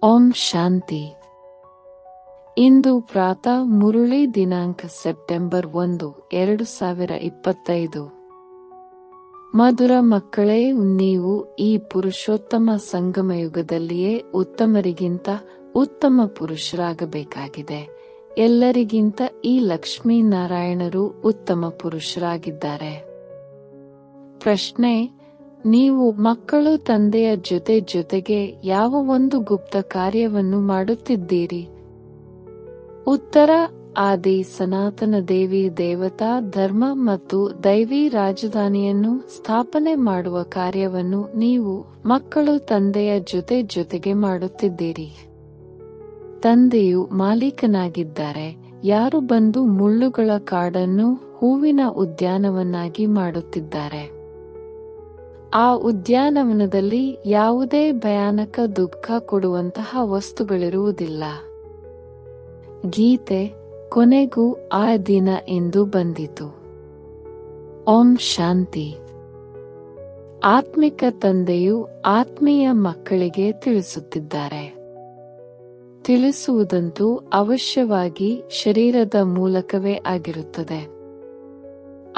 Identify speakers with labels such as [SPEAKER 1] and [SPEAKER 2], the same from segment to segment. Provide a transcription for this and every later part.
[SPEAKER 1] ಓಂ ಶಾಂತಿ. ಇಂದು ಪ್ರಾತಃ ಮುರುಳಿ ದಿನಾಂಕ ಸೆಪ್ಟೆಂಬರ್ 1, 2025. ಮಧುರ ಮಕ್ಕಳೇ, ನೀವು ಈ ಪುರುಷೋತ್ತಮ ಸಂಗಮಯುಗದಲ್ಲಿಯೇ ಉತ್ತಮರಿಗಿಂತ ಉತ್ತಮ ಪುರುಷರಾಗಬೇಕಾಗಿದೆ. ಎಲ್ಲರಿಗಿಂತ ಈ ಲಕ್ಷ್ಮೀನಾರಾಯಣರು ಉತ್ತಮ ಪುರುಷರಾಗಿದ್ದಾರೆ. ಪ್ರಶ್ನೆ: ನೀವು ಮಕ್ಕಳು ತಂದೆಯ ಜೊತೆಗೆ ಯಾವ ಒಂದು ಗುಪ್ತ ಕಾರ್ಯವನ್ನು ಮಾಡುತ್ತಿದ್ದೀರಿ? ಉತ್ತರ: ಆದಿ ಸನಾತನ ದೇವಿ ದೇವತಾ ಧರ್ಮ ಮತ್ತು ದೈವಿ ರಾಜಧಾನಿಯನ್ನು ಸ್ಥಾಪನೆ ಮಾಡುವ ಕಾರ್ಯವನ್ನು ನೀವು ಮಕ್ಕಳು ತಂದೆಯ ಜೊತೆಗೆ ಮಾಡುತ್ತಿದ್ದೀರಿ. ತಂದೆಯು ಮಾಲೀಕನಾಗಿದ್ದಾರೆ. ಯಾರು ಬಂದು ಮುಳ್ಳುಗಳ ಕಾಡನ್ನು ಹೂವಿನ ಉದ್ಯಾನವನ್ನಾಗಿ ಮಾಡುತ್ತಿದ್ದಾರೆ. ಆ ಉದ್ಯಾನವನದಲ್ಲಿ ಯಾವುದೇ ಭಯಾನಕ ದುಃಖ ಕೊಡುವಂತಹ ವಸ್ತುಗಳಿರುವುದಿಲ್ಲ. ಗೀತೆ: ಕೊನೆಗೂ ಆ ದಿನ ಎಂದು ಬಂದಿತು. ಓಂ ಶಾಂತಿ. ಆತ್ಮಿಕ ತಂದೆಯು ಆತ್ಮೀಯ ಮಕ್ಕಳಿಗೆ ತಿಳಿಸುತ್ತಿದ್ದಾರೆ. ತಿಳಿಸುವುದಂತೂ ಅವಶ್ಯವಾಗಿ ಶರೀರದ ಮೂಲಕವೇ ಆಗಿರುತ್ತದೆ.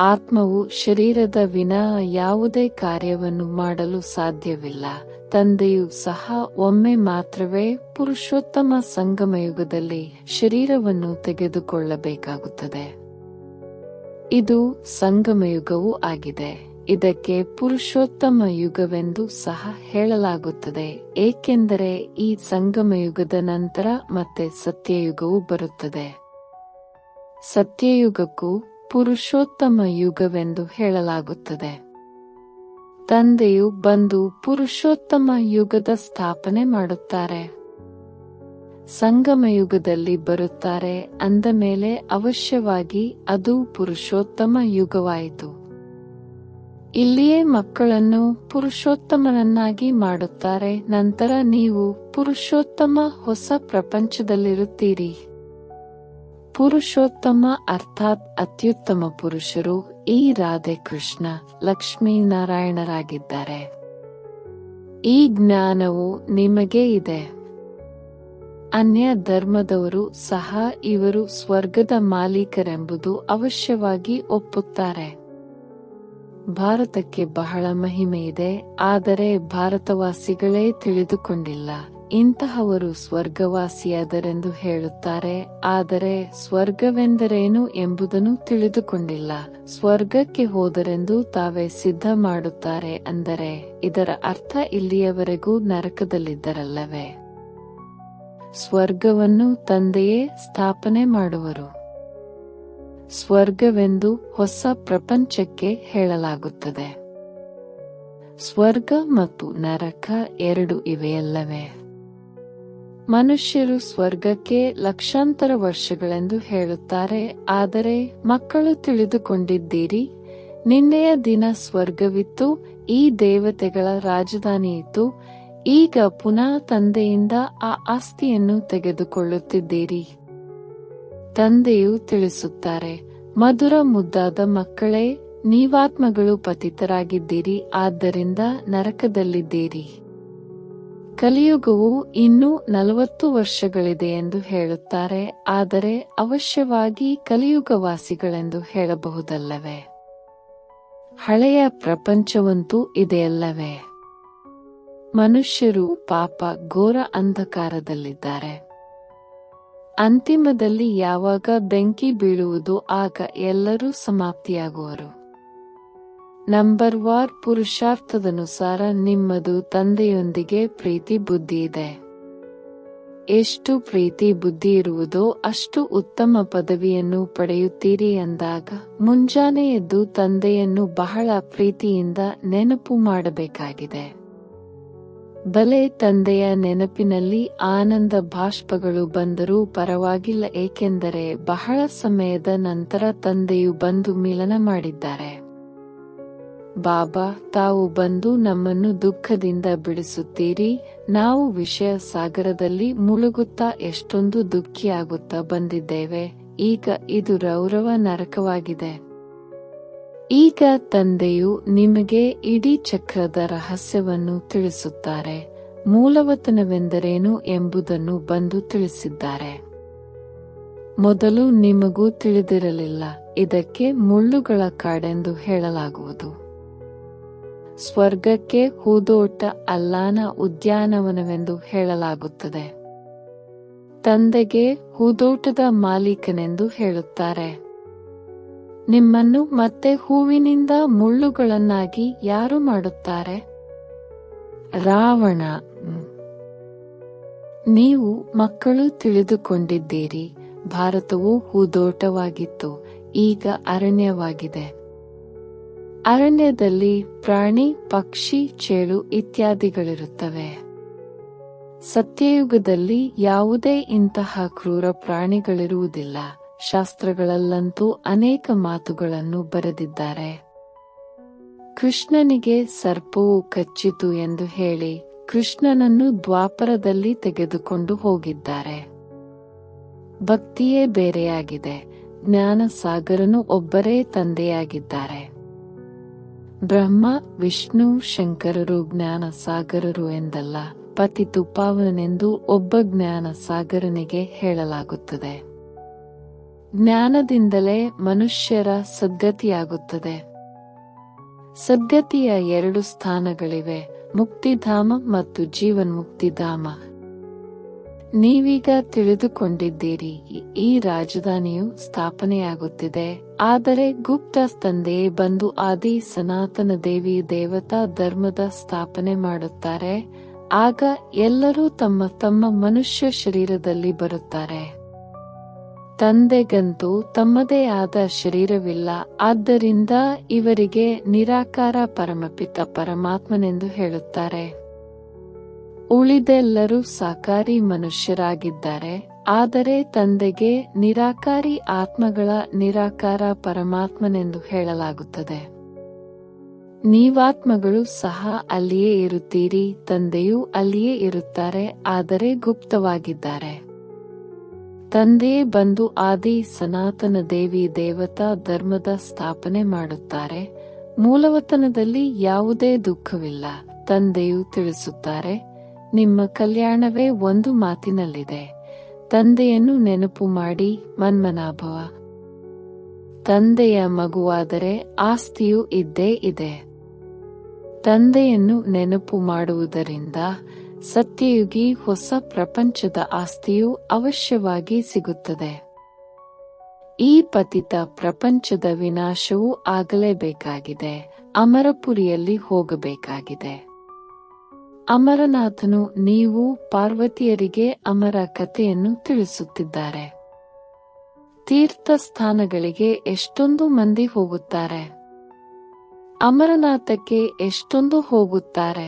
[SPEAKER 1] ಆತ್ಮವು ಶರೀರದ ವಿನಾ ಯಾವುದೇ ಕಾರ್ಯವನ್ನು ಮಾಡಲು ಸಾಧ್ಯವಿಲ್ಲ. ತಂದೆಯು ಸಹ ಒಮ್ಮೆ ಮಾತ್ರವೇ ಪುರುಷೋತ್ತಮ ಸಂಗಮಯುಗದಲ್ಲಿ ಶರೀರವನ್ನು ತೆಗೆದುಕೊಳ್ಳಬೇಕಾಗುತ್ತದೆ. ಇದು ಸಂಗಮಯುಗವೂ ಆಗಿದೆ. ಇದಕ್ಕೆ ಪುರುಷೋತ್ತಮ ಯುಗವೆಂದು ಸಹ ಹೇಳಲಾಗುತ್ತದೆ, ಏಕೆಂದರೆ ಈ ಸಂಗಮಯುಗದ ನಂತರ ಮತ್ತೆ ಸತ್ಯಯುಗವು ಬರುತ್ತದೆ. ಸತ್ಯಯುಗಕ್ಕೂ ಪುರುಷೋತ್ತಮ ಯುಗವೆಂದು ಹೇಳಲಾಗುತ್ತದೆ. ತಂದೆಯು ಬಂದು ಪುರುಷೋತ್ತಮ ಯುಗದ ಸ್ಥಾಪನೆ ಮಾಡುತ್ತಾರೆ. ಸಂಗಮಯುಗದಲ್ಲಿ ಬರುತ್ತಾರೆ ಅಂದ ಮೇಲೆ ಅವಶ್ಯವಾಗಿ ಅದು ಪುರುಷೋತ್ತಮ ಯುಗವಾಯಿತು. ಇಲ್ಲಿಯೇ ಮಕ್ಕಳನ್ನು ಪುರುಷೋತ್ತಮನನ್ನಾಗಿ ಮಾಡುತ್ತಾರೆ. ನಂತರ ನೀವು ಪುರುಷೋತ್ತಮ ಹೊಸ ಪ್ರಪಂಚದಲ್ಲಿರುತ್ತೀರಿ. ಪುರುಷೋತ್ತಮ ಅರ್ಥಾತ್ ಅತ್ಯುತ್ತಮ ಪುರುಷರು ಈ ರಾಧೆ ಕೃಷ್ಣ ಲಕ್ಷ್ಮೀನಾರಾಯಣರಾಗಿದ್ದಾರೆ. ಈ ಜ್ಞಾನವು ನಿಮಗೆ ಇದೆ. ಅನ್ಯ ಧರ್ಮದವರು ಸಹ ಇವರು ಸ್ವರ್ಗದ ಮಾಲೀಕರೆಂಬುದು ಅವಶ್ಯವಾಗಿ ಒಪ್ಪುತ್ತಾರೆ. ಭಾರತಕ್ಕೆ ಬಹಳ ಮಹಿಮೆಯಿದೆ, ಆದರೆ ಭಾರತವಾಸಿಗಳೇ ತಿಳಿದುಕೊಂಡಿಲ್ಲ. ಇಂತಹವರು ಸ್ವರ್ಗವಾಸಿಯಾದರೆಂದು ಹೇಳುತ್ತಾರೆ, ಆದರೆ ಸ್ವರ್ಗವೆಂದರೇನು ಎಂಬುದನ್ನು ತಿಳಿದುಕೊಂಡಿಲ್ಲ. ಸ್ವರ್ಗಕ್ಕೆ ಹೋದರೆಂದು ತಾವೇ ಸಿದ್ಧ ಮಾಡುತ್ತಾರೆ. ಅಂದರೆ ಇದರ ಅರ್ಥ ಇಲ್ಲಿಯವರೆಗೂ ನರಕದಲ್ಲಿದ್ದರಲ್ಲವೇ? ಸ್ವರ್ಗವನ್ನು ತಂದೆಯೇ ಸ್ಥಾಪನೆ ಮಾಡುವರು. ಸ್ವರ್ಗವೆಂದು ಹೊಸ ಪ್ರಪಂಚಕ್ಕೆ ಹೇಳಲಾಗುತ್ತದೆ. ಸ್ವರ್ಗ ಮತ್ತು ನರಕ ಎರಡು ಇವೆಯಲ್ಲವೇ? ಮನುಷ್ಯರು ಸ್ವರ್ಗಕ್ಕೆ ಲಕ್ಷಾಂತರ ವರ್ಷಗಳೆಂದು ಹೇಳುತ್ತಾರೆ, ಆದರೆ ಮಕ್ಕಳು ತಿಳಿದುಕೊಂಡಿದ್ದೀರಿ, ನಿನ್ನೆಯ ದಿನ ಸ್ವರ್ಗವಿತ್ತು, ಈ ದೇವತೆಗಳ ರಾಜಧಾನಿಯಿತ್ತು. ಈಗ ಪುನಃ ತಂದೆಯಿಂದ ಆ ಆಸ್ತಿಯನ್ನು ತೆಗೆದುಕೊಳ್ಳುತ್ತಿದ್ದೀರಿ. ತಂದೆಯು ತಿಳಿಸುತ್ತಾರೆ, ಮಧುರ ಮುದ್ದಾದ ಮಕ್ಕಳೇ, ನೀವಾತ್ಮಗಳು ಪತಿತರಾಗಿದ್ದೀರಿ, ಆದ್ದರಿಂದ ನರಕದಲ್ಲಿದ್ದೀರಿ. ಕಲಿಯುಗವು ಇನ್ನೂ 40 ವರ್ಷಗಳಿದೆ ಎಂದು ಹೇಳುತ್ತಾರೆ, ಆದರೆ ಅವಶ್ಯವಾಗಿ ಕಲಿಯುಗವಾಸಿಗಳೆಂದು ಹೇಳಬಹುದಲ್ಲವೇ? ಹಳೆಯ ಪ್ರಪಂಚವಂತೂ ಇದೆಯಲ್ಲವೇ? ಮನುಷ್ಯರು ಪಾಪ ಘೋರ ಅಂಧಕಾರದಲ್ಲಿದ್ದಾರೆ. ಅಂತಿಮದಲ್ಲಿ ಯಾವಾಗ ಬೆಂಕಿ ಬೀಳುವುದೋ ಆಗ ಎಲ್ಲರೂ ಸಮಾಪ್ತಿಯಾಗುವರು. ನಂಬರ್ ವಾರ್ ಪುರುಷಾರ್ಥದನುಸಾರ ನಿಮ್ಮದು ತಂದೆಯೊಂದಿಗೆ ಪ್ರೀತಿ ಬುದ್ಧಿ ಇದೆ. ಎಷ್ಟು ಪ್ರೀತಿ ಬುದ್ಧಿ ಇರುವುದೋ ಅಷ್ಟು ಉತ್ತಮ ಪದವಿಯನ್ನು ಪಡೆಯುತ್ತೀರಿ ಎಂದಾಗ ಮುಂಜಾನೆ ಎದ್ದು ತಂದೆಯನ್ನು ಬಹಳ ಪ್ರೀತಿಯಿಂದ ನೆನಪು ಮಾಡಬೇಕಾಗಿದೆ. ಬಲೆ ತಂದೆಯ ನೆನಪಿನಲ್ಲಿ ಆನಂದ ಬಾಷ್ಪಗಳು ಬಂದರೂ ಪರವಾಗಿಲ್ಲ, ಏಕೆಂದರೆ ಬಹಳ ಸಮಯದ ನಂತರ ತಂದೆಯು ಬಂದು ಮಿಲನ ಮಾಡಿದ್ದಾರೆ. ಬಾಬಾ ತಾವು ಬಂದು ನಮ್ಮನ್ನು ದುಃಖದಿಂದ ಬಿಡಿಸುತ್ತೀರಿ. ನಾವು ವಿಷಯ ಸಾಗರದಲ್ಲಿ ಮುಳುಗುತ್ತಾ ಎಷ್ಟೊಂದು ದುಃಖಿಯಾಗುತ್ತಾ ಬಂದಿದ್ದೇವೆ. ಈಗ ಇದು ರೌರವ ನರಕವಾಗಿದೆ. ಈಗ ತಂದೆಯು ನಿಮಗೆ ಇಡೀ ಚಕ್ರದ ರಹಸ್ಯವನ್ನು ತಿಳಿಸುತ್ತಾರೆ. ಮೂಲವತನವೆಂದರೇನು ಎಂಬುದನ್ನು ಬಂದು ತಿಳಿಸಿದ್ದಾರೆ. ಮೊದಲು ನಿಮಗೂ ತಿಳಿದಿರಲಿಲ್ಲ, ಇದಕ್ಕೆ ಮುಳ್ಳುಗಳ ಕಾಡೆಂದು ಹೇಳಲಾಗುವುದು. ಸ್ವರ್ಗಕ್ಕೆ ಹೂದೋಟ ಅಲ್ಲಾನ ಉದ್ಯಾನವನವೆಂದು ಹೇಳಲಾಗುತ್ತದೆ. ತಂದೆಗೆ ಹೂದೋಟದ ಮಾಲೀಕನೆಂದು ಹೇಳುತ್ತಾರೆ. ನಿಮ್ಮನ್ನು ಮತ್ತೆ ಹೂವಿನಿಂದ ಮುಳ್ಳುಗಳನ್ನಾಗಿ ಯಾರು ಮಾಡುತ್ತಾರೆ? ರಾವಣ. ನೀವು ಮಕ್ಕಳು ತಿಳಿದುಕೊಂಡಿದ್ದೀರಿ, ಭಾರತವು ಹೂದೋಟವಾಗಿತ್ತು, ಈಗ ಅರಣ್ಯವಾಗಿದೆ. ಅರಣ್ಯದಲ್ಲಿ ಪ್ರಾಣಿ, ಪಕ್ಷಿ, ಚೇಳು ಇತ್ಯಾದಿಗಳಿರುತ್ತವೆ. ಸತ್ಯಯುಗದಲ್ಲಿ ಯಾವುದೇ ಇಂತಹ ಕ್ರೂರ ಪ್ರಾಣಿಗಳಿರುವುದಿಲ್ಲ. ಶಾಸ್ತ್ರಗಳಲ್ಲಂತೂ ಅನೇಕ ಮಾತುಗಳನ್ನು ಬರೆದಿದ್ದಾರೆ. ಕೃಷ್ಣನಿಗೆ ಸರ್ಪವು ಕಚ್ಚಿತು ಎಂದು ಹೇಳಿ ಕೃಷ್ಣನನ್ನು ದ್ವಾಪರದಲ್ಲಿ ತೆಗೆದುಕೊಂಡು ಹೋಗಿದ್ದಾರೆ. ಭಕ್ತಿಯೇ ಬೇರೆಯಾಗಿದೆ. ಜ್ಞಾನ ಸಾಗರನು ಒಬ್ಬರೇ ತಂದೆಯಾಗಿದ್ದಾರೆ. ಬ್ರಹ್ಮ, ವಿಷ್ಣು, ಶಂಕರರು ಜ್ಞಾನ ಸಾಗರರು ಎಂದಲ್ಲ, ಪತಿತು ಪಾವನೆಂದು ಒಬ್ಬ ಜ್ಞಾನ ಸಾಗರನಿಗೆ ಹೇಳಲಾಗುತ್ತದೆ. ಜ್ಞಾನದಿಂದಲೇ ಮನುಷ್ಯರ ಸದ್ಗತಿಯಾಗುತ್ತದೆ. ಸದ್ಗತಿಯ 2 ಸ್ಥಾನಗಳಿವೆ, ಮುಕ್ತಿಧಾಮ ಮತ್ತು ಜೀವನ್ಮುಕ್ತಿಧಾಮ. ನೀವೀಗ ತಿಳಿದುಕೊಂಡಿದ್ದೀರಿ, ಈ ರಾಜಧಾನಿಯು ಸ್ಥಾಪನೆಯಾಗುತ್ತಿದೆ. ಆದರೆ ಗುಪ್ತ ತಂದೆಯೇ ಬಂದು ಆದಿ ಸನಾತನ ದೇವಿ ದೇವತಾ ಧರ್ಮದ ಸ್ಥಾಪನೆ ಮಾಡುತ್ತಾರೆ. ಆಗ ಎಲ್ಲರೂ ತಮ್ಮ ತಮ್ಮ ಮನುಷ್ಯ ಶರೀರದಲ್ಲಿ ಬರುತ್ತಾರೆ. ತಂದೆಗಂತೂ ತಮ್ಮದೇ ಆದ ಶರೀರವಿಲ್ಲ. ಆದ್ದರಿಂದ ಇವರಿಗೆ ನಿರಾಕಾರ ಪರಮಪಿತ ಪರಮಾತ್ಮನೆಂದು ಹೇಳುತ್ತಾರೆ. ಉಳಿದೆಲ್ಲರೂ ಸಾಕಾರಿ ಮನುಷ್ಯರಾಗಿದ್ದಾರೆ. ಆದರೆ ತಂದೆಗೆ ನಿರಾಕಾರಿ ಆತ್ಮಗಳ ನಿರಾಕಾರ ಪರಮಾತ್ಮನೆಂದು ಹೇಳಲಾಗುತ್ತದೆ. ನೀವಾತ್ಮಗಳು ಸಹ ಅಲ್ಲಿಯೇ ಇರುತ್ತೀರಿ, ತಂದೆಯೂ ಅಲ್ಲಿಯೇ ಇರುತ್ತಾರೆ, ಆದರೆ ಗುಪ್ತವಾಗಿದ್ದಾರೆ. ತಂದೆಯೇ ಬಂದು ಆದಿ ಸನಾತನ ದೇವಿ ದೇವತಾ ಧರ್ಮದ ಸ್ಥಾಪನೆ ಮಾಡುತ್ತಾರೆ. ಮೂಲವತನದಲ್ಲಿ ಯಾವುದೇ ದುಃಖವಿಲ್ಲ. ತಂದೆಯು ತಿಳಿಸುತ್ತಾರೆ, ನಿಮ್ಮ ಕಲ್ಯಾಣವೇ ಒಂದು ಮಾತಿನಲ್ಲಿದೆ. ತಂದೆಯನ್ನು ನೆನಪು ಮಾಡಿ ಮನ್ಮನಾಭವ. ತಂದೆಯ ಮಗುವಾದರೆ ಆಸ್ತಿಯೂ ಇದ್ದೇ ಇದೆ. ತಂದೆಯನ್ನು ನೆನಪು ಮಾಡುವುದರಿಂದ ಸತ್ಯಯುಗಿ ಹೊಸ ಪ್ರಪಂಚದ ಆಸ್ತಿಯು ಅವಶ್ಯವಾಗಿ ಸಿಗುತ್ತದೆ. ಈ ಪತಿತ ಪ್ರಪಂಚದ ವಿನಾಶವೂ ಆಗಲೇಬೇಕಾಗಿದೆ. ಅಮರಪುರಿಯಲ್ಲಿ ಹೋಗಬೇಕಾಗಿದೆ. ಅಮರನಾಥನು ನೀವು ಪಾರ್ವತಿಯರಿಗೆ ಅಮರ ಕಥೆಯನ್ನು ತಿಳಿಸುತ್ತಿದ್ದಾರೆ. ತೀರ್ಥ ಸ್ಥಾನಗಳಿಗೆ ಎಷ್ಟೊಂದು ಮಂದಿ ಹೋಗುತ್ತಾರೆ. ಅಮರನಾಥಕ್ಕೆ ಎಷ್ಟೊಂದು ಹೋಗುತ್ತಾರೆ.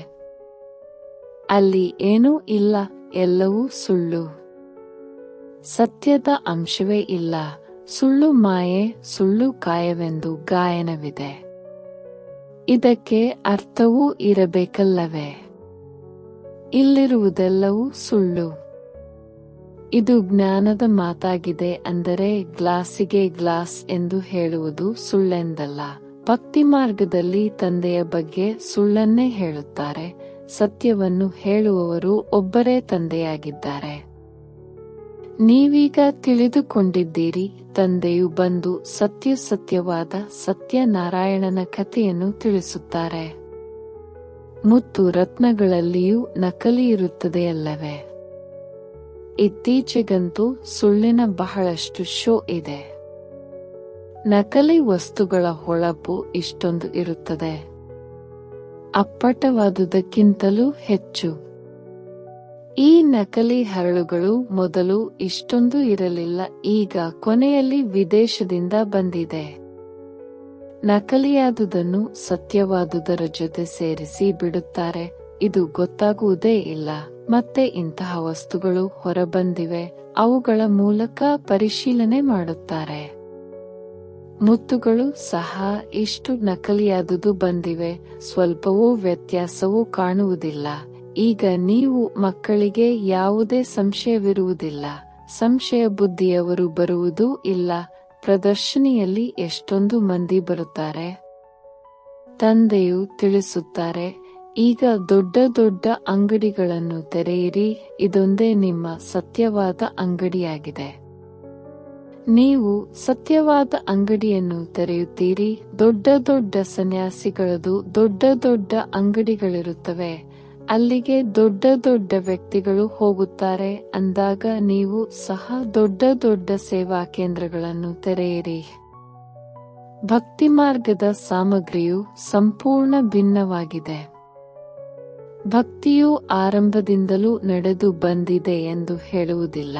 [SPEAKER 1] ಅಲ್ಲಿ ಏನೂ ಇಲ್ಲ, ಎಲ್ಲವೂ ಸುಳ್ಳು. ಸತ್ಯದ ಅಂಶವೇ ಇಲ್ಲ. ಸುಳ್ಳು ಮಾಯೆ, ಸುಳ್ಳು ಕಾಯವೆಂದು ಗಾಯನವಿದೆ. ಇದಕ್ಕೆ ಅರ್ಥವೂ ಇರಬೇಕಲ್ಲವೇ? ಇಲ್ಲಿರುವುದೆಲ್ಲವೂ ಸುಳ್ಳು. ಇದು ಜ್ಞಾನದ ಮಾತಾಗಿದೆ. ಅಂದರೆ ಗ್ಲಾಸಿಗೆ ಗ್ಲಾಸ್ ಎಂದು ಹೇಳುವುದು ಸುಳ್ಳೆಂದಲ್ಲ. ಭಕ್ತಿ ಮಾರ್ಗದಲ್ಲಿ ತಂದೆಯ ಬಗ್ಗೆ ಸುಳ್ಳನ್ನೇ ಹೇಳುತ್ತಾರೆ. ಸತ್ಯವನ್ನು ಹೇಳುವವರು ಒಬ್ಬರೇ ತಂದೆಯಾಗಿದ್ದಾರೆ. ನೀವೀಗ ತಿಳಿದುಕೊಂಡಿದ್ದೀರಿ, ತಂದೆಯು ಬಂದು ಸತ್ಯವಾದ ಸತ್ಯನಾರಾಯಣನ ಕಥೆಯನ್ನು ತಿಳಿಸುತ್ತಾರೆ. ಮುತ್ತು ರತ್ನಗಳಲ್ಲಿಯೂ ನಕಲಿ ಇರುತ್ತದೆಯಲ್ಲವೇ? ಇತ್ತೀಚೆಗಂತೂ ಸುಳ್ಳಿನ ಬಹಳಷ್ಟು ಶೋ ಇದೆ. ನಕಲಿ ವಸ್ತುಗಳ ಹೊಳಪು ಇಷ್ಟೊಂದು ಇರುತ್ತದೆ. ಅಪ್ಪಟವಾದುದಕ್ಕಿಂತಲೂ ಹೆಚ್ಚು. ಈ ನಕಲಿ ಹರಳುಗಳು ಮೊದಲು ಇಷ್ಟೊಂದು ಇರಲಿಲ್ಲ. ಈಗ ಕೊನೆಯಲ್ಲಿ ವಿದೇಶದಿಂದ ಬಂದಿದೆ. ನಕಲಿಯಾದುದನ್ನು ಸತ್ಯವಾದುದರ ಜೊತೆ ಸೇರಿಸಿ ಬಿಡುತ್ತಾರೆ. ಇದು ಗೊತ್ತಾಗುವುದೇ ಇಲ್ಲ. ಮತ್ತೆ ಇಂತಹ ವಸ್ತುಗಳು ಹೊರಬಂದಿವೆ. ಅವುಗಳ ಮೂಲಕ ಪರಿಶೀಲನೆ ಮಾಡುತ್ತಾರೆ. ಮುತ್ತುಗಳು ಸಹ ಇಷ್ಟು ನಕಲಿಯಾದುದು ಬಂದಿವೆ. ಸ್ವಲ್ಪವೂ ವ್ಯತ್ಯಾಸವೂ ಕಾಣುವುದಿಲ್ಲ. ಈಗ ನೀವು ಮಕ್ಕಳಿಗೆ ಯಾವುದೇ ಸಂಶಯವಿರುವುದಿಲ್ಲ. ಸಂಶಯ ಬುದ್ಧಿಯವರು ಬರುವುದೂ ಇಲ್ಲ. ಪ್ರದರ್ಶನಿಯಲ್ಲಿ ಎಷ್ಟೊಂದು ಮಂದಿ ಬರುತ್ತಾರೆ. ತಂದೆಯು ತಿಳಿಸುತ್ತಾರೆ, ಈಗ ದೊಡ್ಡ ದೊಡ್ಡ ಅಂಗಡಿಗಳನ್ನು ತೆರೆಯಿರಿ, ಇದೊಂದೇ ನಿಮ್ಮ ಸತ್ಯವಾದ ಅಂಗಡಿಯಾಗಿದೆ. ನೀವು ಸತ್ಯವಾದ ಅಂಗಡಿಯನ್ನು ತೆರೆಯುತ್ತೀರಿ. ದೊಡ್ಡ ದೊಡ್ಡ ಸನ್ಯಾಸಿಗಳದು ದೊಡ್ಡ ದೊಡ್ಡ ಅಂಗಡಿಗಳಿರುತ್ತವೆ, ಅಲ್ಲಿಗೆ ದೊಡ್ಡ ದೊಡ್ಡ ವ್ಯಕ್ತಿಗಳು ಹೋಗುತ್ತಾರೆ ಅಂದಾಗ ನೀವು ಸಹ ದೊಡ್ಡ ದೊಡ್ಡ ಸೇವಾ ಕೇಂದ್ರಗಳನ್ನು ತೆರೆಯಿರಿ. ಭಕ್ತಿ ಮಾರ್ಗದ ಸಾಮಗ್ರಿಯು ಸಂಪೂರ್ಣ ಭಿನ್ನವಾಗಿದೆ. ಭಕ್ತಿಯು ಆರಂಭದಿಂದಲೂ ನಡೆದು ಬಂದಿದೆ ಎಂದು ಹೇಳುವುದಿಲ್ಲ.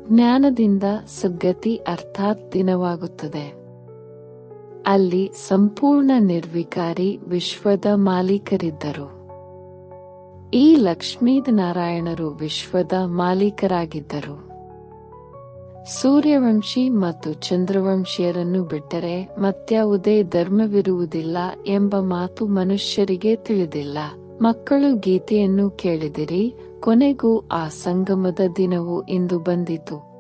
[SPEAKER 1] ಜ್ಞಾನದಿಂದ ಸದ್ಗತಿ ಅರ್ಥಾತ್ ದಿನವಾಗುತ್ತದೆ. ಅಲ್ಲಿ ಸಂಪೂರ್ಣ ನಿರ್ವಿಕಾರಿ ವಿಶ್ವದ ಮಾಲೀಕರಿದ್ದರು. ಈ ಲಕ್ಷ್ಮೀನಾರಾಯಣರು ವಿಶ್ವದ ಮಾಲೀಕರಾಗಿದ್ದರು. ಸೂರ್ಯವಂಶಿ ಮತ್ತು ಚಂದ್ರವಂಶಿಯರನ್ನು ಬಿಟ್ಟರೆ ಮತ್ಯಾವುದೇ ಧರ್ಮವಿರುವುದಿಲ್ಲ ಎಂಬ ಮಾತು ಮನುಷ್ಯರಿಗೆ ತಿಳಿದಿಲ್ಲ. ಮಕ್ಕಳು ಗೀತೆಯನ್ನು ಕೇಳಿದಿರಿ, ಕೊನೆಗೂ ಆ ಸಂಗಮದ ದಿನವು ಇಂದು ಬಂದಿತು.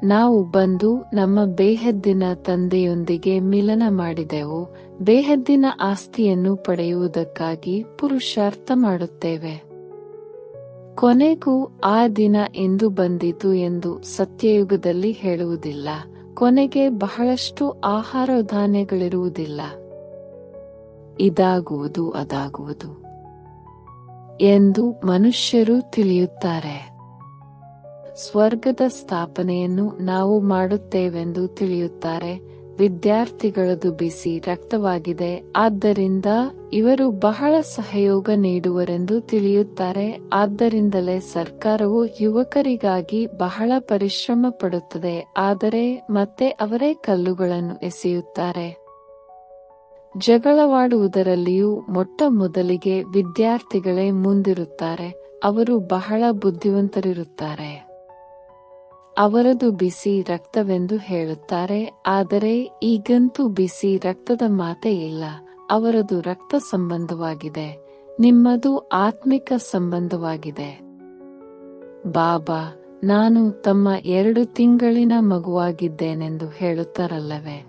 [SPEAKER 1] ನಾವು ಬಂದು ನಮ್ಮ ಬೇಹದ್ದಿನ ತಂದೆಯೊಂದಿಗೆ ಮಿಲನ ಮಾಡಿದೆವು. ಬೇಹದ್ದಿನ ಆಸ್ತಿಯನ್ನು ಪಡೆಯುವುದಕ್ಕಾಗಿ ಪುರುಷಾರ್ಥ ಮಾಡುತ್ತೇವೆ. ಕೊನೆಗೂ ಆ ದಿನ ಎಂದು ಬಂದಿತು ಎಂದು ಸತ್ಯಯುಗದಲ್ಲಿ ಹೇಳುವುದಿಲ್ಲ. ಕೊನೆಗೆ ಬಹಳಷ್ಟು ಆಹಾರ ಧಾನ್ಯಗಳಿರುವುದಿಲ್ಲ. ಇದಾಗುವುದು ಅದಾಗುವುದು ಎಂದು ಮನುಷ್ಯರು ತಿಳಿಯುತ್ತಾರೆ. ಸ್ವರ್ಗದ ಸ್ಥಾಪನೆಯನ್ನು ನಾವು ಮಾಡುತ್ತೇವೆಂದು ತಿಳಿಯುತ್ತಾರೆ. ವಿದ್ಯಾರ್ಥಿಗಳದು ಬಿಸಿ ರಕ್ತವಾಗಿದೆ, ಆದ್ದರಿಂದ ಇವರು ಬಹಳ ಸಹಯೋಗ ನೀಡುವರೆಂದು ತಿಳಿಯುತ್ತಾರೆ. ಆದ್ದರಿಂದಲೇ ಸರ್ಕಾರವು ಯುವಕರಿಗಾಗಿ ಬಹಳ ಪರಿಶ್ರಮ ಪಡುತ್ತದೆ, ಆದರೆ ಮತ್ತೆ ಅವರೇ ಕಲ್ಲುಗಳನ್ನು ಎಸೆಯುತ್ತಾರೆ. ಜಗಳವಾಡುವುದರಲ್ಲಿಯೂ ಮೊಟ್ಟ ಮೊದಲಿಗೆ ವಿದ್ಯಾರ್ಥಿಗಳೇ ಮುಂದಿರುತ್ತಾರೆ. ಅವರು ಬಹಳ ಬುದ್ಧಿವಂತರಿರುತ್ತಾರೆ. ಅವರದು ಬಿಸಿ ರಕ್ತವೆಂದು ಹೇಳುತ್ತಾರೆ, ಆದರೆ ಈಗಂತೂ ಬಿಸಿ ರಕ್ತದ ಮಾತೇ ಇಲ್ಲ. ಅವರದು ರಕ್ತ ಸಂಬಂಧವಾಗಿದೆ, ನಿಮ್ಮದು ಆತ್ಮಿಕ ಸಂಬಂಧವಾಗಿದೆ. ಬಾಬಾ, ನಾನು ತಮ್ಮ 2 ತಿಂಗಳಿನ ಮಗುವಾಗಿದ್ದೇನೆಂದು ಹೇಳುತ್ತಾರಲ್ಲವೇ.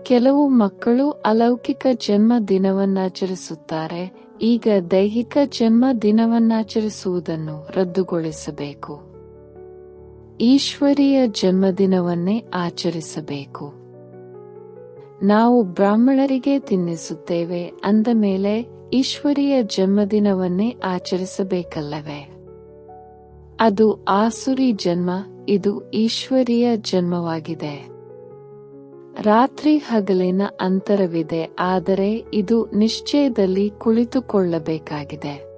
[SPEAKER 1] ಕೆಲವು ಮಕ್ಕಳು ಅಲೌಕಿಕ ಜನ್ಮ ದಿನವನ್ನಾಚರಿಸುತ್ತಾರೆ. ಈಗ ದೈಹಿಕ ಜನ್ಮ ದಿನವನ್ನಾಚರಿಸುವುದನ್ನು ರದ್ದುಗೊಳಿಸಬೇಕು. ಈಶ್ವರೀಯ ಜನ್ಮದಿನವನ್ನೇ ಆಚರಿಸಬೇಕು. ನಾವು ಬ್ರಾಹ್ಮಣರಿಗೆ ತಿನ್ನಿಸುತ್ತೇವೆ ಅಂದ ಮೇಲೆ ಈಶ್ವರೀಯ ಜನ್ಮದಿನವನ್ನೇ ಆಚರಿಸಬೇಕಲ್ಲವೇ. ಅದು ಆಸುರಿ ಜನ್ಮ, ಇದು ಈಶ್ವರೀಯ ಜನ್ಮವಾಗಿದೆ. ರಾತ್ರಿ ಹಗಲಿನ ಅಂತರವಿದೆ, ಆದರೆ ಇದು ನಿಶ್ಚಯದಲ್ಲಿ ಕುಳಿತುಕೊಳ್ಳಬೇಕಾಗಿದೆ.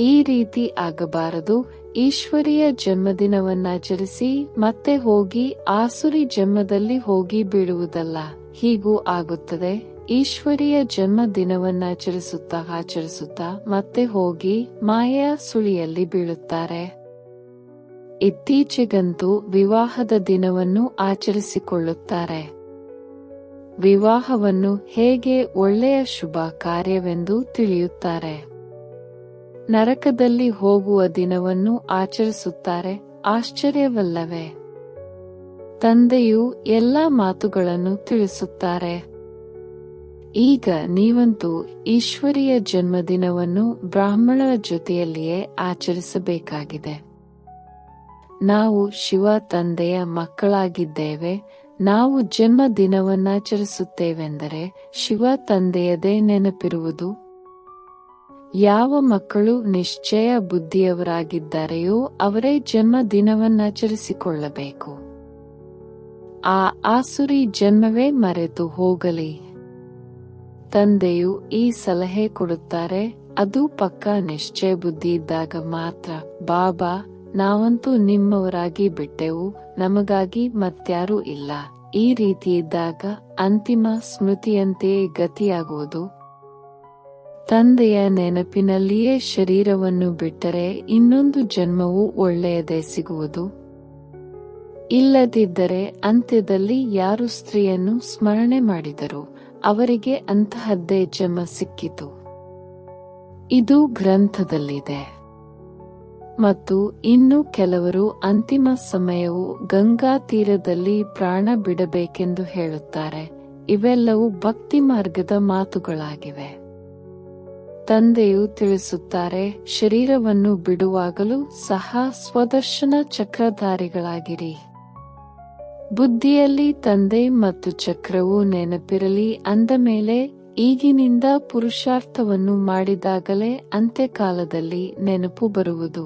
[SPEAKER 1] ಈ ರೀತಿ ಆಗಬಾರದು. ಈಶ್ವರೀಯ ಜನ್ಮದಿನವನ್ನಾಚರಿಸಿ ಮತ್ತೆ ಹೋಗಿ ಆಸುರಿ ಜನ್ಮದಲ್ಲಿ ಹೋಗಿ ಬೀಳುವುದಲ್ಲ. ಹೀಗೂ ಆಗುತ್ತದೆ. ಈಶ್ವರೀಯ ಜನ್ಮ ದಿನವನ್ನಾಚರಿಸುತ್ತಾ ಮತ್ತೆ ಹೋಗಿ ಮಾಯೆಯ ಸುಳಿಯಲ್ಲಿ ಬೀಳುತ್ತಾರೆ. ಇತ್ತೀಚೆಗಂತೂ ವಿವಾಹದ ದಿನವನ್ನು ಆಚರಿಸಿಕೊಳ್ಳುತ್ತಾರೆ. ವಿವಾಹವನ್ನು ಹೇಗೆ ಒಳ್ಳೆಯ ಶುಭ ಕಾರ್ಯವೆಂದು ತಿಳಿಯುತ್ತಾರೆ. ನರಕದಲ್ಲಿ ಹೋಗುವ ದಿನವನ್ನು ಆಚರಿಸುತ್ತಾರೆ. ಆಶ್ಚರ್ಯವಲ್ಲವೇ. ತಂದೆಯು ಎಲ್ಲಾ ಮಾತುಗಳನ್ನು ತಿಳಿಸುತ್ತಾರೆ. ಈಗ ನೀವಂತೂ ಈಶ್ವರೀಯ ಜನ್ಮದಿನವನ್ನು ಬ್ರಾಹ್ಮಣರ ಜೊತೆಯಲ್ಲಿಯೇ ಆಚರಿಸಬೇಕಾಗಿದೆ. ನಾವು ಶಿವ ತಂದೆಯ ಮಕ್ಕಳಾಗಿದ್ದೇವೆ. ನಾವು ಜನ್ಮ ದಿನವನ್ನಾಚರಿಸುತ್ತೇವೆಂದರೆ ಶಿವ ತಂದೆಯದೇ ನೆನಪಿರುವುದು. ಯಾವ ಮಕ್ಕಳು ನಿಶ್ಚಯ ಬುದ್ಧಿಯವರಾಗಿದ್ದಾರೆಯೋ ಅವರೇ ಜನ್ಮ ದಿನವನ್ನಾಚರಿಸಿಕೊಳ್ಳಬೇಕು. ಆ ಆಸುರಿ ಜನ್ಮವೇ ಮರೆತು ಹೋಗಲಿ. ತಂದೆಯು ಈ ಸಲಹೆ ಕೊಡುತ್ತಾರೆ. ಅದು ಪಕ್ಕಾ ನಿಶ್ಚಯ ಬುದ್ಧಿ ಇದ್ದಾಗ ಮಾತ್ರ. ಬಾಬಾ, ನಾವಂತೂ ನಿಮ್ಮವರಾಗಿ ಬಿಟ್ಟೆವು, ನಮಗಾಗಿ ಮತ್ಯಾರೂ ಇಲ್ಲ. ಈ ರೀತಿ ಇದ್ದಾಗ ಅಂತಿಮ ಸ್ಮೃತಿಯಂತೆಯೇ ಗತಿಯಾಗುವುದು. ತಂದೆಯ ನೆನಪಿನಲ್ಲಿಯೇ ಶರೀರವನ್ನು ಬಿಟ್ಟರೆ ಇನ್ನೊಂದು ಜನ್ಮವು ಒಳ್ಳೆಯದೇ ಸಿಗುವುದು. ಇಲ್ಲದಿದ್ದರೆ ಅಂತ್ಯದಲ್ಲಿ ಯಾರು ಸ್ತ್ರೀಯನ್ನು ಸ್ಮರಣೆ ಮಾಡಿದರು ಅವರಿಗೆ ಅಂತಹದ್ದೇ ಜನ್ಮ ಸಿಕ್ಕಿತು. ಇದು ಗ್ರಂಥದಲ್ಲಿದೆ. ಮತ್ತು ಇನ್ನು ಕೆಲವರು ಅಂತಿಮ ಸಮಯವು ಗಂಗಾ ತೀರದಲ್ಲಿ ಪ್ರಾಣ ಬಿಡಬೇಕೆಂದು ಹೇಳುತ್ತಾರೆ. ಇವೆಲ್ಲವೂ ಭಕ್ತಿ ಮಾರ್ಗದ ಮಾತುಗಳಾಗಿವೆ. ತಂದೆಯು ತಿಳಿಸುತ್ತಾರೆ, ಶರೀರವನ್ನು ಬಿಡುವಾಗಲೂ ಸಹ ಸ್ವದರ್ಶನ ಚಕ್ರಧಾರಿಗಳಾಗಿರಿ. ಬುದ್ಧಿಯಲ್ಲಿ ತಂದೆ ಮತ್ತು ಚಕ್ರವು ನೆನಪಿರಲಿ ಅಂದ ಮೇಲೆ ಈಗಿನಿಂದ ಪುರುಷಾರ್ಥವನ್ನು ಮಾಡಿದಾಗಲೇ ಅಂತ್ಯಕಾಲದಲ್ಲಿ ನೆನಪು ಬರುವುದು.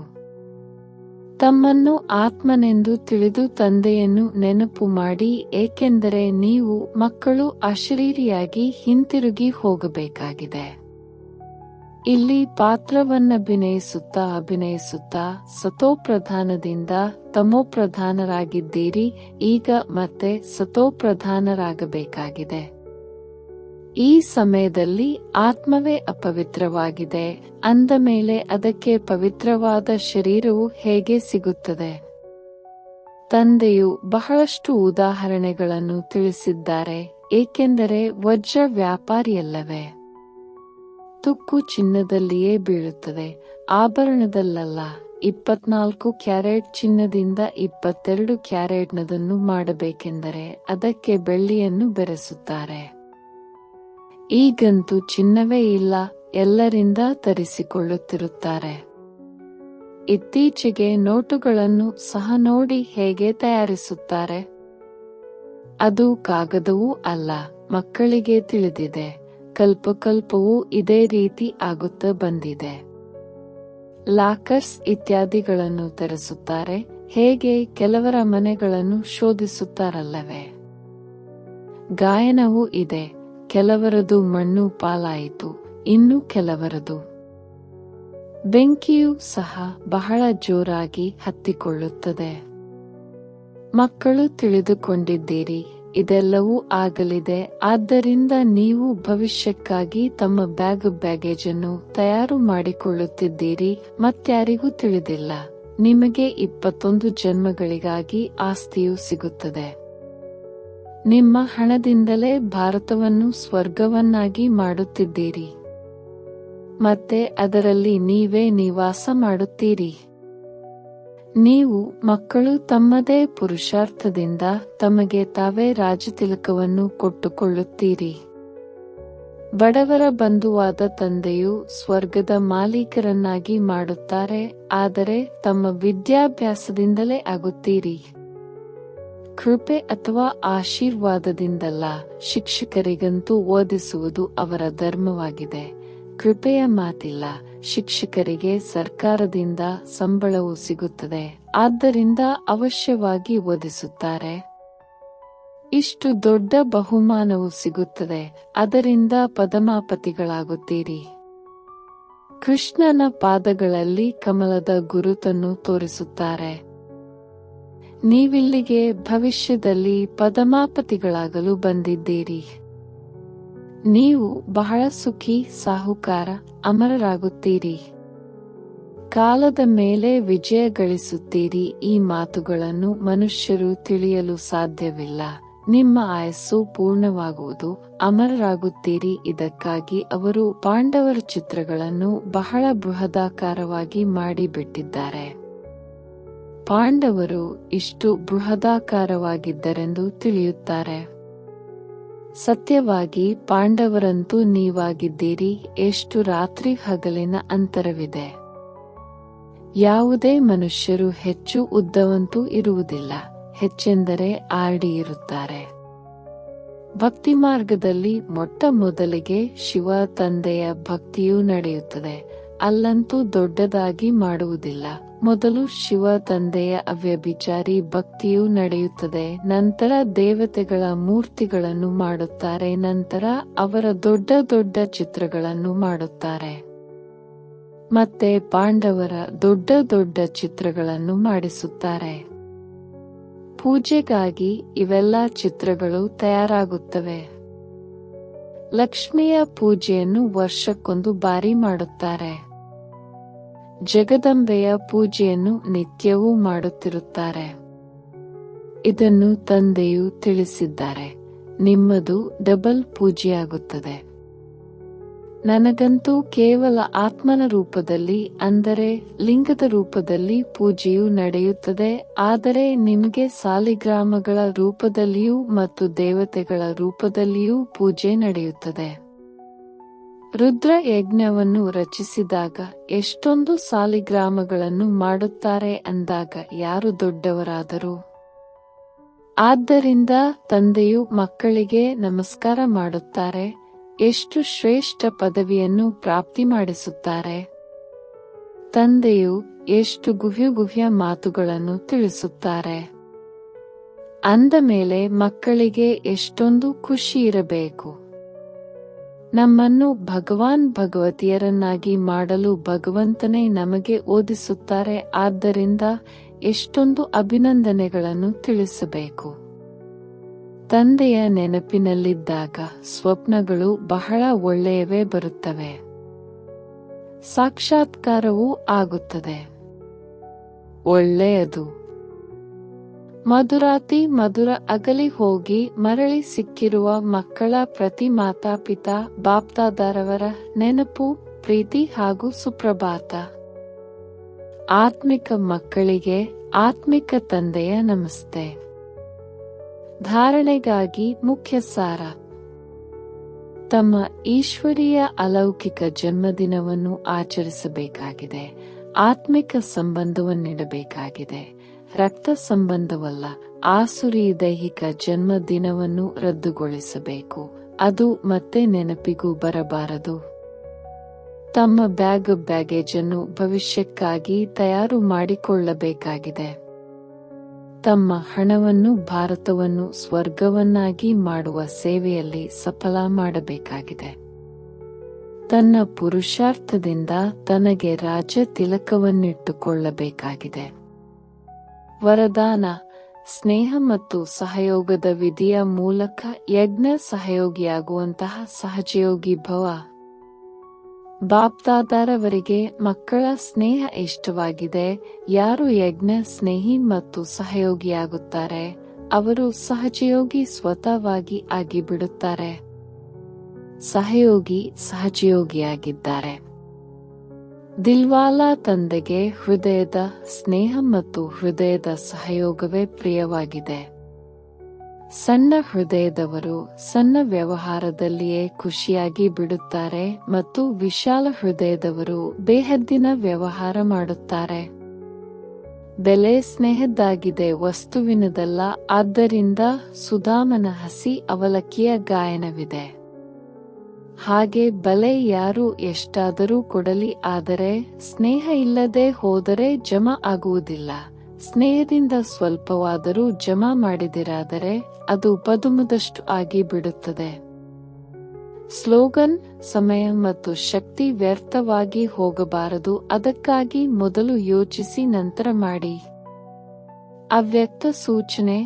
[SPEAKER 1] ತಮ್ಮನ್ನು ಆತ್ಮನೆಂದು ತಿಳಿದು ತಂದೆಯನ್ನು ನೆನಪು ಮಾಡಿ, ಏಕೆಂದರೆ ನೀವು ಮಕ್ಕಳು ಅಶರೀರಿಯಾಗಿ ಹಿಂತಿರುಗಿ ಹೋಗಬೇಕಾಗಿದೆ. ಇಲ್ಲಿ ಪಾತ್ರವನ್ನಭಿನಯಿಸುತ್ತಾ ಸತೋಪ್ರಧಾನದಿಂದ ತಮೋಪ್ರಧಾನರಾಗಿದ್ದೀರಿ, ಈಗ ಮತ್ತೆ ಸತೋಪ್ರಧಾನರಾಗಬೇಕಾಗಿದೆ. ಈ ಸಮಯದಲ್ಲಿ ಆತ್ಮವೇ ಅಪವಿತ್ರವಾಗಿದೆ ಅಂದ ಮೇಲೆ ಅದಕ್ಕೆ ಪವಿತ್ರವಾದ ಶರೀರವು ಹೇಗೆ ಸಿಗುತ್ತದೆ? ತಂದೆಯು ಬಹಳಷ್ಟು ಉದಾಹರಣೆಗಳನ್ನು ತಿಳಿಸಿದ್ದಾರೆ, ಏಕೆಂದರೆ ವಜ್ರ ವ್ಯಾಪಾರಿಯಲ್ಲವೇ? ತುಕ್ಕು ಚಿನ್ನದಲ್ಲಿಯೇ ಬೀಳುತ್ತದೆ, ಆಭರಣದಲ್ಲಲ್ಲ. 24 ಕ್ಯಾರೆಟ್ ಚಿನ್ನದಿಂದ 22 ಕ್ಯಾರೆಟ್ನದನ್ನು ಮಾಡಬೇಕೆಂದರೆ ಅದಕ್ಕೆ ಬೆಳ್ಳಿಯನ್ನು ಬೆರೆಸುತ್ತಾರೆ. ಈಗಂತೂ ಚಿನ್ನವೇ ಇಲ್ಲ, ಎಲ್ಲರಿಂದ ತರಿಸಿಕೊಳ್ಳುತ್ತಿರುತ್ತಾರೆ. ಇತ್ತೀಚೆಗೆ ನೋಟುಗಳನ್ನು ಸಹ ನೋಡಿ ಹೇಗೆ ತಯಾರಿಸುತ್ತಾರೆ. ಅದು ಕಾಗದವೂ ಅಲ್ಲ, ಮಕ್ಕಳಿಗೆ ತಿಳಿದಿದೆ. ಕಲ್ಪಕಲ್ಪವೂ ಇದೇ ರೀತಿ ಆಗುತ್ತಾ ಬಂದಿದೆ. ಲಾಕರ್ಸ್ ಇತ್ಯಾದಿಗಳನ್ನು ತರಿಸುತ್ತಾರೆ, ಹೇಗೆ ಕೆಲವರ ಮನೆಗಳನ್ನು ಶೋಧಿಸುತ್ತಾರಲ್ಲವೇ? ಗಾಯನವೂ ಇದೆ, ಕೆಲವರದು ಮಣ್ಣು ಪಾಲಾಯಿತು, ಇನ್ನು ಕೆಲವರದು. ಬೆಂಕಿಯೂ ಸಹ ಬಹಳ ಜೋರಾಗಿ ಹತ್ತಿಕೊಳ್ಳುತ್ತದೆ. ಮಕ್ಕಳು ತಿಳಿದುಕೊಂಡಿದ್ದೀರಿ, ಇದೆಲ್ಲವೂ ಆಗಲಿದೆ. ಆದ್ದರಿಂದ ನೀವು ಭವಿಷ್ಯಕ್ಕಾಗಿ ತಮ್ಮ ಬ್ಯಾಗೇಜನ್ನು ತಯಾರು ಮಾಡಿಕೊಳ್ಳುತ್ತಿದ್ದೀರಿ. ಮತ್ಯಾರಿಗೂ ತಿಳಿದಿಲ್ಲ, ನಿಮಗೆ 21 ಜನ್ಮಗಳಿಗಾಗಿ ಆಸ್ತಿಯು ಸಿಗುತ್ತದೆ. ನಿಮ್ಮ ಹಣದಿಂದಲೇ ಭಾರತವನ್ನು ಸ್ವರ್ಗವನ್ನಾಗಿ ಮಾಡುತ್ತಿದ್ದೀರಿ, ಮತ್ತೆ ಅದರಲ್ಲಿ ನೀವೇ ನಿವಾಸ ಮಾಡುತ್ತೀರಿ. ನೀವು ಮಕ್ಕಳು ತಮ್ಮದೇ ಪುರುಷಾರ್ಥದಿಂದ ತಮಗೆ ತಾವೇ ರಾಜತಿಲಕವನ್ನು ಕೊಟ್ಟುಕೊಳ್ಳುತ್ತೀರಿ. ಬಡವರ ಬಂಧುವಾದ ತಂದೆಯು ಸ್ವರ್ಗದ ಮಾಲೀಕರನ್ನಾಗಿ ಮಾಡುತ್ತಾರೆ, ಆದರೆ ತಮ್ಮ ವಿದ್ಯಾಭ್ಯಾಸದಿಂದಲೇ ಆಗುತ್ತೀರಿ. ಕೃಪೆ ಅಥವಾ ಆಶೀರ್ವಾದದಿಂದಲ್ಲ. ಶಿಕ್ಷಕರಿಗಂತೂ ಓದಿಸುವುದು ಅವರ ಧರ್ಮವಾಗಿದೆ, ಕೃಪೆಯ ಮಾತಿಲ್ಲ. ಶಿಕ್ಷಕರಿಗೆ ಸರ್ಕಾರದಿಂದ ಸಂಬಳವೂ ಸಿಗುತ್ತದೆ, ಆದ್ದರಿಂದ ಅವಶ್ಯವಾಗಿ ಓದಿಸುತ್ತಾರೆ. ಇಷ್ಟು ದೊಡ್ಡ ಬಹುಮಾನವೂ ಸಿಗುತ್ತದೆ, ಅದರಿಂದ ಪದಮಾಪತಿಗಳಾಗುತ್ತೀರಿ. ಕೃಷ್ಣನ ಪಾದಗಳಲ್ಲಿ ಕಮಲದ ಗುರುತನ್ನು ತೋರಿಸುತ್ತಾರೆ. ನೀವಿಲ್ಲಿಗೆ ಭವಿಷ್ಯದಲ್ಲಿ ಪದಮಾಪತಿಗಳಾಗಲು ಬಂದಿದ್ದೀರಿ. ನೀವು ಬಹಳ ಸುಖಿ, ಸಾಹುಕಾರ, ಅಮರರಾಗುತ್ತೀರಿ. ಕಾಲದ ಮೇಲೆ ವಿಜಯ ಗಳಿಸುತ್ತೀರಿ. ಈ ಮಾತುಗಳನ್ನು ಮನುಷ್ಯರು ತಿಳಿಯಲು ಸಾಧ್ಯವಿಲ್ಲ. ನಿಮ್ಮ ಆಯಸ್ಸು ಪೂರ್ಣವಾಗುವುದು, ಅಮರರಾಗುತ್ತೀರಿ. ಇದಕ್ಕಾಗಿ ಅವರು ಪಾಂಡವರ ಚಿತ್ರಗಳನ್ನು ಬಹಳ ಬೃಹದಾಕಾರವಾಗಿ ಮಾಡಿಬಿಟ್ಟಿದ್ದಾರೆ. ಪಾಂಡವರು ಇಷ್ಟು ಬೃಹದಾಕಾರವಾಗಿದ್ದರೆಂದು ತಿಳಿಯುತ್ತಾರೆ. ಸತ್ಯವಾಗಿ ಪಾಂಡವರಂತೂ ನೀವಾಗಿದ್ದೀರಿ. ಎಷ್ಟು ರಾತ್ರಿ ಹಗಲಿನ ಅಂತರವಿದೆ. ಯಾವುದೇ ಮನುಷ್ಯರು ಹೆಚ್ಚು ಉದ್ದವಂತೂ ಇರುವುದಿಲ್ಲ, ಹೆಚ್ಚೆಂದರೆ ಆರ್ಡಿ ಇರುತ್ತಾರೆ. ಭಕ್ತಿ ಮಾರ್ಗದಲ್ಲಿ ಮೊಟ್ಟ ಮೊದಲಿಗೆ ಶಿವ ತಂದೆಯ ಭಕ್ತಿಯೂ ನಡೆಯುತ್ತದೆ. ಅಲ್ಲಂತೂ ದೊಡ್ಡದಾಗಿ ಮಾಡುವುದಿಲ್ಲ. ಮೊದಲು ಶಿವ ತಂದೆಯ ಅವ್ಯಭಿಚಾರಿ ಭಕ್ತಿಯೂ ನಡೆಯುತ್ತದೆ, ನಂತರ ದೇವತೆಗಳ ಮೂರ್ತಿಗಳನ್ನು ಮಾಡುತ್ತಾರೆ, ನಂತರ ಅವರ ದೊಡ್ಡ ದೊಡ್ಡ ಚಿತ್ರಗಳನ್ನು ಮಾಡುತ್ತಾರೆ, ಮತ್ತೆ ಪಾಂಡವರ ದೊಡ್ಡ ದೊಡ್ಡ ಚಿತ್ರಗಳನ್ನು ಮಾಡಿಸುತ್ತಾರೆ. ಪೂಜೆಗಾಗಿ ಇವೆಲ್ಲ ಚಿತ್ರಗಳು ತಯಾರಾಗುತ್ತವೆ. ಲಕ್ಷ್ಮಿಯ ಪೂಜೆಯನ್ನು ವರ್ಷಕ್ಕೊಂದು ಬಾರಿ ಮಾಡುತ್ತಾರೆ. ಜಗದಂಬೆಯ ಪೂಜೆಯನ್ನು ನಿತ್ಯವೂ ಮಾಡುತ್ತಿರುತ್ತಾರೆ. ಇದನ್ನು ತಂದೆಯು ತಿಳಿಸಿದ್ದಾರೆ. ನಿಮ್ಮದು ಡಬಲ್ ಪೂಜೆಯಾಗುತ್ತದೆ. ನನಗಂತೂ ಕೇವಲ ಆತ್ಮನ ರೂಪದಲ್ಲಿ, ಅಂದರೆ ಲಿಂಗದ ರೂಪದಲ್ಲಿ ಪೂಜೆಯು ನಡೆಯುತ್ತದೆ. ಆದರೆ ನಿಮಗೆ ಸಾಲಿಗ್ರಾಮಗಳ ರೂಪದಲ್ಲಿಯೂ ಮತ್ತು ದೇವತೆಗಳ ರೂಪದಲ್ಲಿಯೂ ಪೂಜೆ ನಡೆಯುತ್ತದೆ. ರುದ್ರ ಯಜ್ಞವನ್ನು ರಚಿಸಿದಾಗ ಎಷ್ಟೊಂದು ಸಾಲಿಗ್ರಾಮಗಳನ್ನು ಮಾಡುತ್ತಾರೆ ಅಂದಾಗ ಯಾರು ದೊಡ್ಡವರಾದರು? ಆದ್ದರಿಂದ ತಂದೆಯು ಮಕ್ಕಳಿಗೆ ನಮಸ್ಕಾರ ಮಾಡುತ್ತಾರೆ, ಎಷ್ಟು ಶ್ರೇಷ್ಠ ಪದವಿಯನ್ನು ಪ್ರಾಪ್ತಿ ಮಾಡಿಸುತ್ತಾರೆ. ತಂದೆಯು ಎಷ್ಟು ಗುಹ್ಯ ಮಾತುಗಳನ್ನು ತಿಳಿಸುತ್ತಾರೆ. ಅಂದ ಮೇಲೆ ಮಕ್ಕಳಿಗೆ ಎಷ್ಟೊಂದು ಖುಷಿ ಇರಬೇಕು. ನಮ್ಮನ್ನು ಭಗವತಿಯರನ್ನಾಗಿ ಮಾಡಲು ಭಗವಂತನೇ ನಮಗೆ ಓದಿಸುತ್ತಾರೆ. ಆದ್ದರಿಂದ ಎಷ್ಟೊಂದು ಅಭಿನಂದನೆಗಳನ್ನು ತಿಳಿಸಬೇಕು. ತಂದೆಯ ನೆನಪಿನಲ್ಲಿದ್ದಾಗ ಸ್ವಪ್ನಗಳು ಬಹಳ ಒಳ್ಳೆಯವೇ ಬರುತ್ತವೆ. ಸಾಕ್ಷಾತ್ಕಾರವೂ ಆಗುತ್ತದೆ. ಒಳ್ಳೆಯದು. ಮಧುರ ಅಗಲಿ ಹೋಗಿ ಮರಳಿ ಸಿಕ್ಕಿರುವ ಮಕ್ಕಳ ಪ್ರತಿ ಮಾತಾಪಿತಾ ಬಾಪ್ದಾದರವರ ನೆನಪು, ಪ್ರೀತಿ ಹಾಗೂ ಸುಪ್ರಭಾತ. ಆತ್ಮಿಕ ಮಕ್ಕಳಿಗೆ ಆತ್ಮಿಕ ತಂದೆಯ ನಮಸ್ತೆ. ಧಾರಣೆಗಾಗಿ ಮುಖ್ಯ ಸಾರ. ತಮ್ಮ ಈಶ್ವರೀಯ ಅಲೌಕಿಕ ಜನ್ಮದಿನವನ್ನು ಆಚರಿಸಬೇಕಾಗಿದೆ. ಆತ್ಮಿಕ ಸಂಬಂಧವನ್ನಿಡಬೇಕಾಗಿದೆ, ರಕ್ತ ಸಂಬಂಧವಲ್ಲ. ಆಸುರಿ ದೈಹಿಕ ಜನ್ಮದಿನವನ್ನು ರದ್ದುಗೊಳಿಸಬೇಕು. ಅದು ಮತ್ತೆ ನೆನಪಿಗೂ ಬರಬಾರದು. ತಮ್ಮ ಬ್ಯಾಗೇಜನ್ನು ಭವಿಷ್ಯಕ್ಕಾಗಿ ತಯಾರು ಮಾಡಿಕೊಳ್ಳಬೇಕಾಗಿದೆ. ತಮ್ಮ ಹಣವನ್ನು ಭಾರತವನ್ನು ಸ್ವರ್ಗವನ್ನಾಗಿ ಮಾಡುವ ಸೇವೆಯಲ್ಲಿ ಸಫಲ ಮಾಡಬೇಕಾಗಿದೆ. ತನ್ನ ಪುರುಷಾರ್ಥದಿಂದ ತನಗೆ ರಾಜ ತಿಲಕವನ್ನಿಟ್ಟುಕೊಳ್ಳಬೇಕಾಗಿದೆ. ವರದಾನ: ಸ್ನೇಹ ಮತ್ತು ಸಹಯೋಗದ ವಿಧಿಯ ಮೂಲಕ ಯಜ್ಞ ಸಹಯೋಗಿಯಾಗುವಂತಹ ಸಹಜಯೋಗಿ ಭವ. ಬಾಪ್ದಾದರವರಿಗೆ ಮಕ್ಕಳ ಸ್ನೇಹ ಇಷ್ಟವಾಗಿದೆ. ಯಾರು ಯಜ್ಞ ಸ್ನೇಹಿ ಮತ್ತು ಸಹಯೋಗಿಯಾಗುತ್ತಾರೆ ಅವರು ಸಹಜಯೋಗಿ ಸ್ವತಃವಾಗಿ ಆಗಿಬಿಡುತ್ತಾರೆ. ಸಹಯೋಗಿ ಸಹಜಯೋಗಿಯಾಗಿದ್ದಾರೆ. ದಿಲ್ವಾಲಾ ತಂದೆಗೆ ಹೃದಯದ ಸ್ನೇಹ ಮತ್ತು ಹೃದಯದ ಸಹಯೋಗವೇ ಪ್ರಿಯವಾಗಿದೆ. ಸಣ್ಣ ಹೃದಯದವರು ಸಣ್ಣ ವ್ಯವಹಾರದಲ್ಲಿಯೇ ಖುಷಿಯಾಗಿ ಬಿಡುತ್ತಾರೆ ಮತ್ತು ವಿಶಾಲ ಹೃದಯದವರು ಬೇಹದ್ದಿನ ವ್ಯವಹಾರ ಮಾಡುತ್ತಾರೆ. ಬೆಲೆ ಸ್ನೇಹದ್ದಾಗಿದೆ, ವಸ್ತುವಿನದಲ್ಲ. ಆದ್ದರಿಂದ ಸುಧಾಮನ ಹಸಿ ಅವಲಕ್ಕಿಯ ಗಾಯನವಿದೆ. ಹಾಗೆ ಬಲೆ ಯಾರು ಎಷ್ಟಾದರೂ ಕೊಡಲಿ, ಆದರೆ ಸ್ನೇಹ ಇಲ್ಲದೆ ಹೋದರೆ ಜಮಾ ಆಗುವುದಿಲ್ಲ. ಸ್ನೇಹದಿಂದ ಸ್ವಲ್ಪವಾದರೂ ಜಮಾ ಮಾಡಿದಿರಾದರೆ ಅದು ಪದುಮದಷ್ಟು ಆಗಿ ಬಿಡುತ್ತದೆ. ಸ್ಲೋಗನ್: ಸಮಯ ಮತ್ತು ಶಕ್ತಿ ವ್ಯರ್ಥವಾಗಿ ಹೋಗಬಾರದು. ಅದಕ್ಕಾಗಿ ಮೊದಲು ಯೋಚಿಸಿ ನಂತರ ಮಾಡಿ. ಅವ್ಯಕ್ತ ಸೂಚನೆ: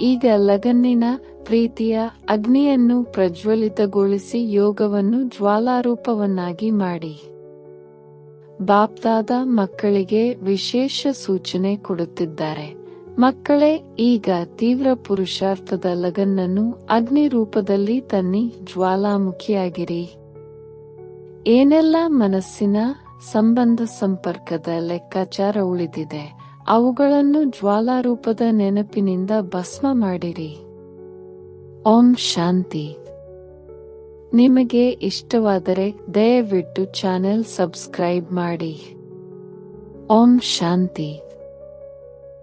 [SPEAKER 1] ಈಗ ಲಗನ್ನಿನ ಪ್ರೀತಿಯ ಅಗ್ನಿಯನ್ನು ಪ್ರಜ್ವಲಿತಗೊಳಿಸಿ ಯೋಗವನ್ನು ಜ್ವಾಲಾರೂಪವನ್ನಾಗಿ ಮಾಡಿ. ಬಾಪ್ದಾದ ಮಕ್ಕಳಿಗೆ ವಿಶೇಷ ಸೂಚನೆ ಕೊಡುತ್ತಿದ್ದಾರೆ. ಮಕ್ಕಳೇ, ಈಗ ತೀವ್ರ ಪುರುಷಾರ್ಥದ ಲಗನ್ನನ್ನು ಅಗ್ನಿ ರೂಪದಲ್ಲಿ ತನ್ನಿ, ಜ್ವಾಲಾಮುಖಿಯಾಗಿರಿ. ಏನೆಲ್ಲ ಮನಸ್ಸಿನ ಸಂಬಂಧ ಸಂಪರ್ಕದ ಲೆಕ್ಕಾಚಾರ ಉಳಿದಿದೆ ಅವುಗಳನ್ನು ಜ್ವಾಲಾರೂಪದ ನೆನಪಿನಿಂದ ಭಸ್ಮ ಮಾಡಿರಿ. ಓಂ ಶಾಂತಿ. ನಿಮಗೆ ಇಷ್ಟವಾದರೆ ದಯವಿಟ್ಟು ಚಾನೆಲ್ ಸಬ್ಸ್ಕ್ರೈಬ್ ಮಾಡಿ. ಓಂ ಶಾಂತಿ.